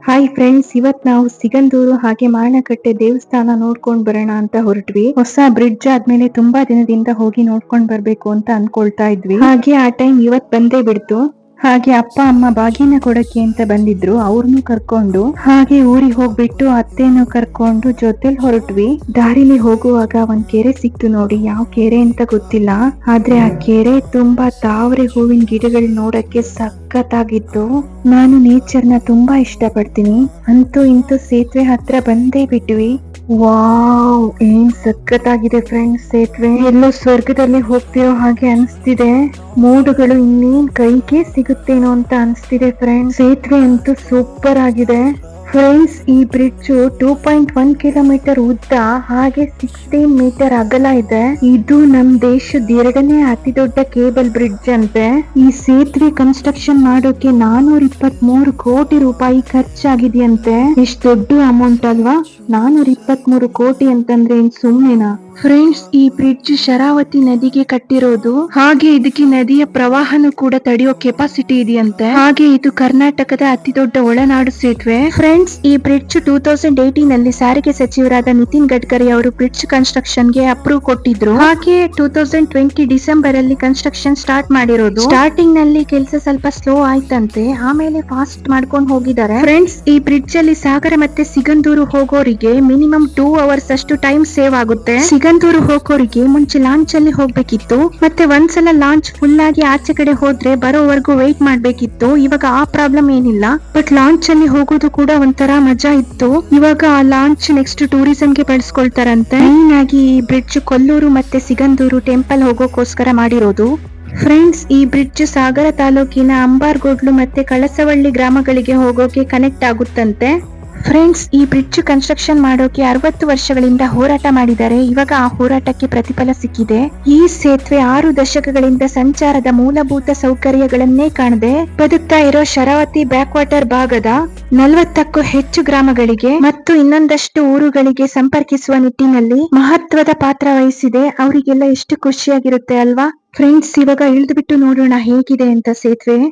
Hi friends, ಇವತ್ ನಾವು ಸಿಗಂದೂರು ಹಾಗೆ ಮಾರಣಕಟ್ಟೆ ದೇವಸ್ಥಾನ ನೋಡ್ಕೊಂಡ್ ಬರೋಣ ಅಂತ ಹೊರಟ್ವಿ. ಹೊಸ ಬ್ರಿಡ್ಜ್ ಆದ್ಮೇಲೆ ತುಂಬಾ ದಿನದಿಂದ ಹೋಗಿ ನೋಡ್ಕೊಂಡ್ ಬರ್ಬೇಕು ಅಂತ ಅನ್ಕೊಳ್ತಾ ಇದ್ವಿ. ಹಾಗೆ ಆ ಟೈಮ್ ಇವತ್ ಬಂದೇ ಬಿಡ್ತು. ಹಾಗೆ ಅಪ್ಪ ಅಮ್ಮ ಬಾಗಿನ ಕೊಡಕ್ಕೆ ಅಂತ ಬಂದಿದ್ರು, ಅವ್ರನ್ನು ಕರ್ಕೊಂಡು ಹಾಗೆ ಊರಿಗೆ ಹೋಗ್ಬಿಟ್ಟು ಅತ್ತೆನೂ ಕರ್ಕೊಂಡು ಜೊತೆಲಿ ಹೊರಟ್ವಿ. ದಾರಿಲಿ ಹೋಗುವಾಗ ಒಂದ್ ಕೆರೆ ಸಿಕ್ತು ನೋಡಿ. ಯಾವ ಕೆರೆ ಅಂತ ಗೊತ್ತಿಲ್ಲ, ಆದ್ರೆ ಆ ಕೆರೆ ತುಂಬಾ ತಾವರೆ ಹೂವಿನ ಗಿಡಗಳು ನೋಡಕ್ಕೆ ಸಖತ್ತಾಗಿತ್ತು. ನಾನು ನೇಚರ್ ನ ತುಂಬಾ ಇಷ್ಟ ಪಡ್ತೀನಿ. ಅಂತೂ ಇಂತೂ ಸೇತುವೆ ಹತ್ರ ಬಂದೇ ಬಿಟ್ವಿ. ವಾವ್, ಏನ್ ಸಖತ್ತಾಗಿದೆ ಫ್ರೆಂಡ್ಸ್. ಸೇತುವೆ ಎಲ್ಲೋ ಸ್ವರ್ಗದಲ್ಲಿ ಹೋಗ್ತಿರೋ ಹಾಗೆ ಅನಿಸ್ತಿದೆ. ಮೋಡಗಳು ಇನ್ನೇನ್ ಕೈಗೆ ಸಿಗುತ್ತೇನೋ ಅಂತ ಅನಿಸ್ತಿದೆ ಫ್ರೆಂಡ್ಸ್. ಸೇತುವೆ ಅಂತೂ ಸೂಪರ್ ಆಗಿದೆ ಫ್ರೆಂಡ್ಸ್. ಈ ಬ್ರಿಡ್ಜ್ 2.1 ಕಿಲೋಮೀಟರ್ ಉದ್ದ ಹಾಗೆ 16 ಮೀಟರ್ ಅಗಲ ಇದೆ. ಇದು ನಮ್ ದೇಶದ 2ನೇ ಅತಿ ದೊಡ್ಡ ಕೇಬಲ್ ಬ್ರಿಡ್ಜ್ ಅಂತೆ. ಈ ಸೇತುವೆ ಕನ್ಸ್ಟ್ರಕ್ಷನ್ ಮಾಡೋಕೆ 423 ಕೋಟಿ ರೂಪಾಯಿ ಖರ್ಚಾಗಿದೆಯಂತೆ. ಎಷ್ಟು ದೊಡ್ಡ ಅಮೌಂಟ್ ಅಲ್ವಾ. 423 ಕೋಟಿ ಅಂತಂದ್ರೆ ಏನ್ ಸುಮ್ನೆನಾ ಫ್ರೆಂಡ್ಸ್. ಈ ಬ್ರಿಡ್ಜ್ ಶರಾವತಿ ನದಿಗೆ ಕಟ್ಟಿರೋದು. ಹಾಗೆ ಇದಕ್ಕೆ ನದಿಯ ಪ್ರವಾಹನು ಕೂಡ ತಡೆಯೋ ಕೆಪಾಸಿಟಿ ಇದೆಯಂತೆ. ಹಾಗೆ ಇದು ಕರ್ನಾಟಕದ ಅತಿ ದೊಡ್ಡ ಒಳನಾಡು ಸೇತುವೆ ಫ್ರೆಂಡ್ಸ್. ಈ ಬ್ರಿಡ್ಜ್ 2018 ನಲ್ಲಿ ಸಾರಿಗೆ ಸಚಿವರಾದ ನಿತಿನ್ ಗಡ್ಕರಿ ಅವರು ಬ್ರಿಡ್ಜ್ ಕನ್ಸ್ಟ್ರಕ್ಷನ್ ಗೆ ಅಪ್ರೂವ್ ಕೊಟ್ಟಿದ್ರು. ಹಾಗೆ 2020 ಡಿಸೆಂಬರ್ ಅಲ್ಲಿ ಕನ್ಸ್ಟ್ರಕ್ಷನ್ ಸ್ಟಾರ್ಟ್ ಮಾಡಿರೋದು. ಸ್ಟಾರ್ಟಿಂಗ್ ನಲ್ಲಿ ಕೆಲಸ ಸ್ವಲ್ಪ ಸ್ಲೋ ಆಯ್ತಂತೆ, ಆಮೇಲೆ ಫಾಸ್ಟ್ ಮಾಡ್ಕೊಂಡು ಹೋಗಿದ್ದಾರೆ ಫ್ರೆಂಡ್ಸ್. ಈ ಬ್ರಿಡ್ಜ್ ಅಲ್ಲಿ ಸಾಗರ ಮತ್ತೆ ಸಿಗಂದೂರು ಹೋಗೋರಿಗೆ ಮಿನಿಮಮ್ 2 ಅವರ್ಸ್ ಅಷ್ಟು ಟೈಮ್ ಸೇವ್ ಆಗುತ್ತೆ. ಸಿಗಂದೂರು ಹೋಗೋರಿಗೆ ಮುಂಚೆ ಲಾಂಚ್ ಅಲ್ಲಿ ಹೋಗ್ಬೇಕಿತ್ತು, ಮತ್ತೆ ಒಂದ್ಸಲ ಲಾಂಚ್ ಫುಲ್ ಆಗಿ ಆಚೆ ಕಡೆ ಹೋದ್ರೆ ಬರೋವರೆಗೂ ವೇಟ್ ಮಾಡ್ಬೇಕಿತ್ತು. ಇವಾಗ ಆ ಪ್ರಾಬ್ಲಮ್ ಏನಿಲ್ಲ, ಬಟ್ ಲಾಂಚ್ ಅಲ್ಲಿ ಹೋಗೋದು ಕೂಡ ಒಂಥರ ಮಜಾ ಇತ್ತು. ಇವಾಗ ಆ ಲಾಂಚ್ ನೆಕ್ಸ್ಟ್ ಟೂರಿಸಂ ಗೆ ಬಳಸ್ಕೊಳ್ತಾರಂತೆ. ಮೇನ್ ಆಗಿ ಈ ಬ್ರಿಡ್ಜ್ ಕೊಲ್ಲೂರು ಮತ್ತೆ ಸಿಗಂದೂರು ಟೆಂಪಲ್ ಹೋಗೋಕೋಸ್ಕರ ಮಾಡಿರೋದು ಫ್ರೆಂಡ್ಸ್. ಈ ಬ್ರಿಡ್ಜ್ ಸಾಗರ ತಾಲೂಕಿನ ಅಂಬಾರ್ಗೋಡ್ಲು ಮತ್ತೆ ಕಳಸವಳ್ಳಿ ಗ್ರಾಮಗಳಿಗೆ ಹೋಗೋಕೆ ಕನೆಕ್ಟ್ ಆಗುತ್ತಂತೆ ಫ್ರೆಂಡ್ಸ್. ಈ ಬ್ರಿಡ್ಜ್ ಕನ್ಸ್ಟ್ರಕ್ಷನ್ ಮಾಡೋಕೆ 60 ವರ್ಷಗಳಿಂದ ಹೋರಾಟ ಮಾಡಿದ್ದಾರೆ. ಇವಾಗ ಆ ಹೋರಾಟಕ್ಕೆ ಪ್ರತಿಫಲ ಸಿಕ್ಕಿದೆ. ಈ ಸೇತುವೆ 6 ದಶಕಗಳಿಂದ ಸಂಚಾರದ ಮೂಲಭೂತ ಸೌಕರ್ಯಗಳನ್ನೇ ಕಾಣದೆ ಬದುಕ್ತಾ ಇರೋ ಶರಾವತಿ ಬ್ಯಾಕ್ ವಾಟರ್ ಭಾಗದ 40ಕ್ಕೂ ಹೆಚ್ಚು ಗ್ರಾಮಗಳಿಗೆ ಮತ್ತು ಇನ್ನೊಂದಷ್ಟು ಊರುಗಳಿಗೆ ಸಂಪರ್ಕಿಸುವ ನಿಟ್ಟಿನಲ್ಲಿ ಮಹತ್ವದ ಪಾತ್ರ ವಹಿಸಿದೆ. ಅವರಿಗೆಲ್ಲ ಎಷ್ಟು ಖುಷಿಯಾಗಿರುತ್ತೆ ಅಲ್ವಾ ಫ್ರೆಂಡ್ಸ್. ಇವಾಗ ಇಳಿದು ಬಿಟ್ಟು ನೋಡೋಣ ಹೇಗಿದೆ ಅಂತ ಸೇತುವೆ.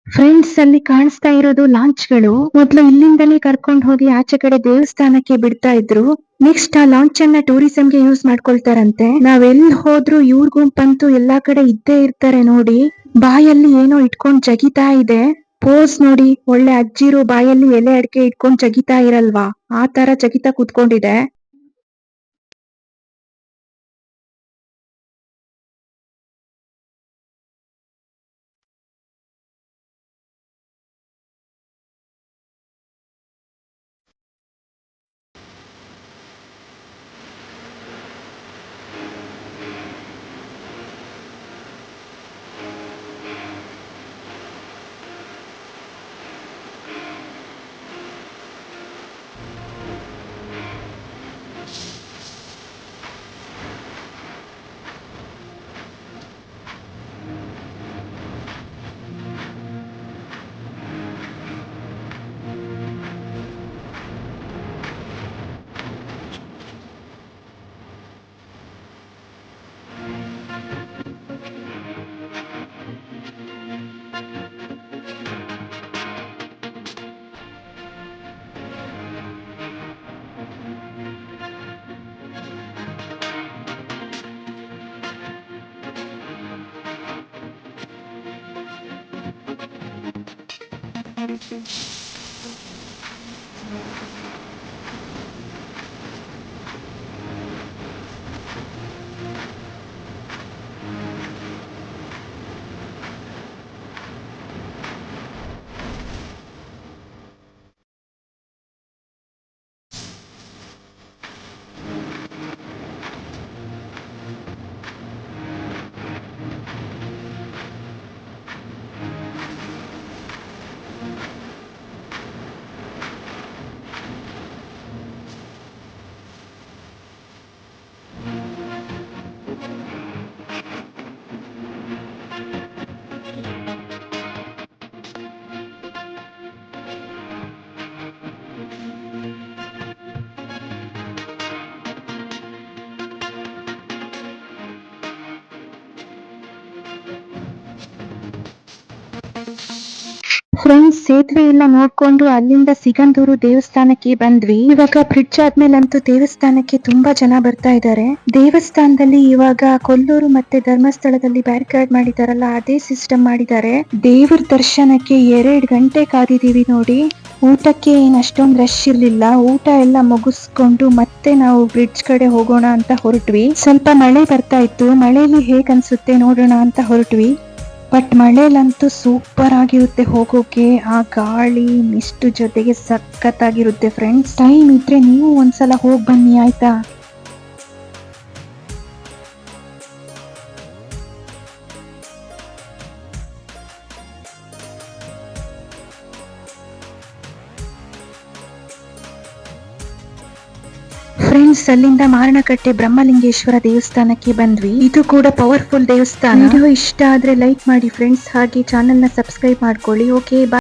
ಫ್ರೆಂಡ್ಸ್, ಅಲ್ಲಿ ಕಾಣಿಸ್ತಾ ಇರೋದು ಲಾಂಚ್ ಗಳು. ಮೊದ್ಲು ಇಲ್ಲಿಂದಲೇ ಕರ್ಕೊಂಡು ಹೋಗಿ ಆಚೆ ಕಡೆ ದೇವಸ್ಥಾನಕ್ಕೆ ಬಿಡ್ತಾ ಇದ್ರು. ನೆಕ್ಸ್ಟ್ ಆ ಲಾಂಚ್ ಅನ್ನ ಟೂರಿಸಂ ಗೆ ಯೂಸ್ ಮಾಡ್ಕೊಳ್ತಾರಂತೆ. ನಾವೆಲ್ಲಿ ಹೋದ್ರು ಇವ್ರ ಗುಂಪಂತೂ ಎಲ್ಲಾ ಕಡೆ ಇದ್ದೇ ಇರ್ತಾರೆ ನೋಡಿ. ಬಾಯಲ್ಲಿ ಏನೋ ಇಟ್ಕೊಂಡ್ ಜಗಿತಾ ಇದೆ. ಪೋಸ್ ನೋಡಿ, ಒಳ್ಳೆ ಅಜ್ಜಿರು ಬಾಯಲ್ಲಿ ಎಲೆ ಅಡಿಕೆ ಇಟ್ಕೊಂಡ್ ಜಗಿತಾ ಇರಲ್ವಾ, ಆ ತರ ಜಗಿತಾ ಕೂತ್ಕೊಂಡಿದೆ. ಫ್ರೆಂಡ್ಸ್, ಸೇತುವೆ ಎಲ್ಲ ನೋಡ್ಕೊಂಡು ಅಲ್ಲಿಂದ ಸಿಗಂದೂರು ದೇವಸ್ಥಾನಕ್ಕೆ ಬಂದ್ವಿ. ಇವಾಗ ಬ್ರಿಡ್ಜ್ ಆದ್ಮೇಲಂತೂ ದೇವಸ್ಥಾನಕ್ಕೆ ತುಂಬಾ ಜನ ಬರ್ತಾ ಇದ್ದಾರೆ. ದೇವಸ್ಥಾನದಲ್ಲಿ ಇವಾಗ ಕೊಲ್ಲೂರು ಮತ್ತೆ ಧರ್ಮಸ್ಥಳದಲ್ಲಿ ಬ್ಯಾರಿಕೇಡ್ ಮಾಡಿದಾರಲ್ಲ, ಅದೇ ಸಿಸ್ಟಮ್ ಮಾಡಿದ್ದಾರೆ. ದೇವರ ದರ್ಶನಕ್ಕೆ 2 ಗಂಟೆ ಕಾದಿದೀವಿ ನೋಡಿ. ಊಟಕ್ಕೆ ಏನ್ ಅಷ್ಟೊಂದು ರಶ್ ಇರ್ಲಿಲ್ಲ. ಊಟ ಎಲ್ಲ ಮುಗಿಸ್ಕೊಂಡು ಮತ್ತೆ ನಾವು ಬ್ರಿಡ್ಜ್ ಕಡೆ ಹೋಗೋಣ ಅಂತ ಹೊರಟ್ವಿ. ಸ್ವಲ್ಪ ಮಳೆ ಬರ್ತಾ ಇತ್ತು. ಮಳೆಯಲ್ಲಿ ಹೇಗ್ ಅನ್ಸುತ್ತೆ ನೋಡೋಣ ಅಂತ ಹೊರಟ್ವಿ. ಬಟ್ ಮಳೆಲಂತೂ ಸೂಪರ್ ಆಗಿರುತ್ತೆ ಹೋಗೋಕೆ. ಆ ಗಾಳಿ ಮಿಸ್ಟ್ ಜೊತೆಗೆ ಸಖತ್ತಾಗಿರುತ್ತೆ ಫ್ರೆಂಡ್ಸ್. ಟೈಮ್ ಇದ್ರೆ ನೀವು ಒಂದ್ಸಲ ಹೋಗ್ ಬನ್ನಿ, ಆಯ್ತಾ? ಫ್ರೆಂಡ್ಸ್, ಅಲ್ಲಿಂದ ಮಾರಣಕಟ್ಟೆ ಬ್ರಹ್ಮಲಿಂಗೇಶ್ವರ ದೇವಸ್ಥಾನಕ್ಕೆ ಬಂದ್ವಿ. ಇದು ಕೂಡ ಪವರ್ಫುಲ್ ದೇವಸ್ಥಾನ. ವಿಡಿಯೋ ಇಷ್ಟ ಆದ್ರೆ ಲೈಕ್ ಮಾಡಿ ಫ್ರೆಂಡ್ಸ್, ಹಾಗೆ ಚಾನೆಲ್ ನ ಸಬ್ಸ್ಕ್ರೈಬ್ ಮಾಡ್ಕೊಳ್ಳಿ. ಓಕೆ, ಬಾಯ್.